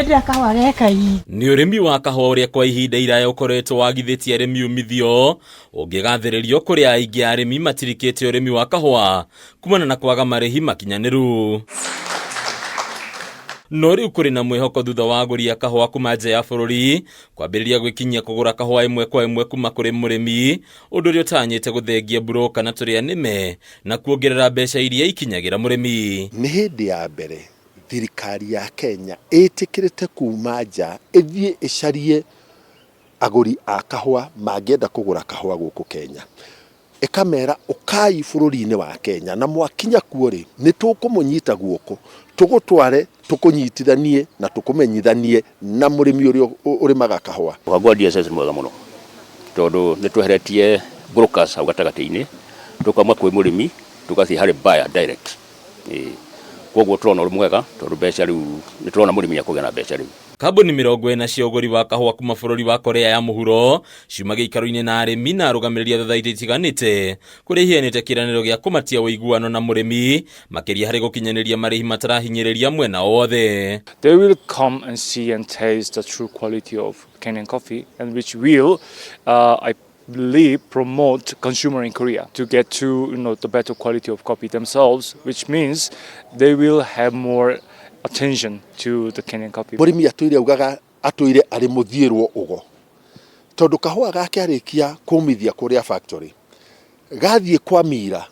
Nĩ ũrĩmi wa kahũa ũrĩa kwa ihinda iraya ũkoretwo wagithĩtie arĩmi umithio ũngĩgathĩrĩrio kũrĩ aingĩ arĩmi matirikĩte ũrĩmi wa kahũa kumana na kwaga marĩhi makinyanĩru. No rĩu kũrĩ na mwĩhoko thutha wa agũri a kahũa kuma nja ya bũrũri kwambĩrĩria gwĩkinyia kũgũra kahũa ĩmwe kwa ĩmwe kuma kũrĩ mũrĩmi, ũndũ ũrĩa ũtanyĩte gũthengia broker na tũrĩa nĩme na kuongerera mbeca iria ikinyagĩra mũrĩmi. Nĩ hĩndĩ ya mbere thirikari ya Kenya ĩtĩkĩrĩte kuma nja ĩthiĩ ĩcarie agũri a kahũa mangĩenda kũgũra kahũa gũkũ Kenya. Ĩkamera ũkai bũrũri-inĩ wa Kenya na mwakinya kuo rĩ nĩ tũkũmũnyita guoko tũgũtware tũkũnyitithanie na tũkũmenyithanie na mũrĩmi ũrĩa ũrĩmaga kahũa. Mũbango DSS mwega mũno tondũ nĩ tweheretie brokers hau gatagatĩ-inĩ tũkauma kwĩ mũrĩmi tũgathiĩ harĩ buyer direct. Koguo tũrona ũrĩ mwega tondũ mbeca rĩu nĩ tũrona mũrĩmi akũgĩa na mbeca rĩu. Kambuni 40 cia ũgũri wa kahũa kuma bũrũri wa Korea ya Muhuro ciuma gĩikaro-inĩ na arĩmi na arũgamĩrĩri a THOTHAITI itiganĩte kũrĩa iheanĩte kĩĩranĩro gĩa kũmatia ũiguano na mũrĩmi makĩria harĩ gũkinyanĩria marĩhi matarahinyĩrĩria mwena wothe. They will come and see and taste the true quality of Kenyan coffee and which will I believe promote consumer in Korea to get to the better quality of coffee themselves, which means they will have more attention to the Kenyan coffee. Mũrĩmi atũire ugaga atũire arĩ mũthiĩrwo ũgo tondũ kahũa gake arĩkia kũmithia kũrĩa factory gathiĩ kwa mira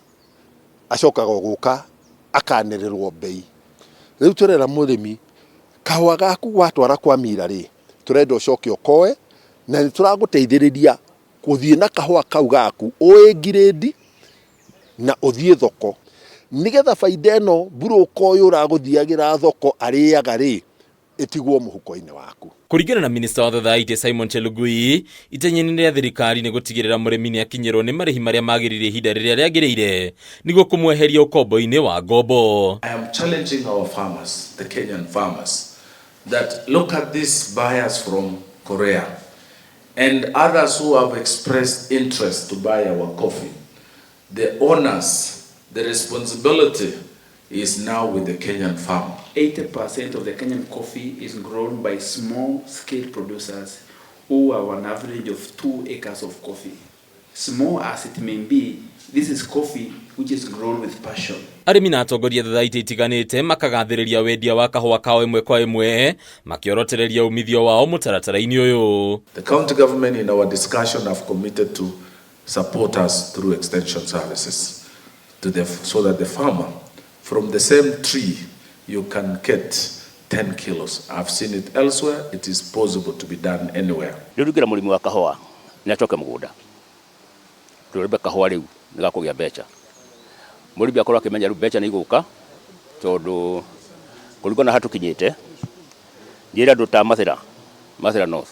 acokaga gũka akanĩrĩrwo bei. Rĩu tũrera mũrĩmi kahũa gaku gwatwara kwa mira rĩ tũrenda ũcoke ũkoe na nĩ tũragũteithĩrĩria gũthiĩ na kahũa kau gaku ũĩ grade na ũthiĩ thoko nigetha faida ĩno broker ũyũ ũragũthiagĩra thoko arĩaga rĩ ĩtigwo mũhuko-inĩ waku. Kũringana na Minister wa THOTHAITI Simon Chelugui, itenyenĩ rĩa thirikari nĩ gũtigĩrĩra mũrĩmi nĩ akinyĩrwo nĩ marĩhi marĩa magĩrĩire ihinda rĩrĩa rĩagĩrĩire nĩguo kũmweheria ũkombo-inĩ wa ngombo. I am challenging our farmers, the Kenyan farmers, that look at these buyers from Korea and others who have expressed interest to buy our coffee. The owners, the responsibility is now with the Kenyan farmer. 80% of the Kenyan coffee is grown by small-scale producers who have an average of 2 acres of coffee. Small as it may be, this is coffee which is grown with passion. Arĩmi na atongoria THOTHAITI itiganĩte makagathĩrĩria wendia wa kahũa kao ĩmwe kwa ĩmwe makiorotereria umithio wao mũtaratara-inĩ ũyũ. The county government in our discussion have committed to support us through extension services so that the farmer from the same tree you can get 10 kilos. I've seen it elsewhere. It is possible to be done anywhere. Rĩrugĩra mũrĩmi wa kahũa nĩ acoke mũgũnda tũrĩbe kahũa rĩu nĩ gakũgĩa mbeca. Mũrĩmi akorwo akĩmenya rĩu mbeca nĩ igũka tondũ kũringana na hatũkinyĩte njĩra andũ ta Mathĩra North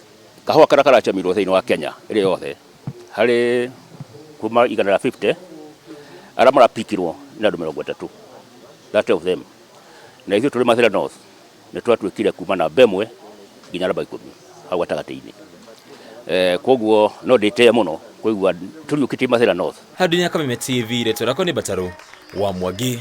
kahũa karĩa karachamirwo thĩinĩ wa Kenya ĩrĩa yothe harĩ kuma 150 arĩa marapikirwo nĩ andũ 30 that of them na ithuĩ tũrĩ Mathĩra North nĩ twatuĩkire kuma namba 1 nginya namba 10 hau gatagatĩ-inĩ. Koguo no ndĩtĩe mũno kũigua tũriũkĩtie Mathĩra North. Handũ-inĩ ya Kameme TV rĩtwa rĩakwa nĩ Mbatarũ wa Mwangi.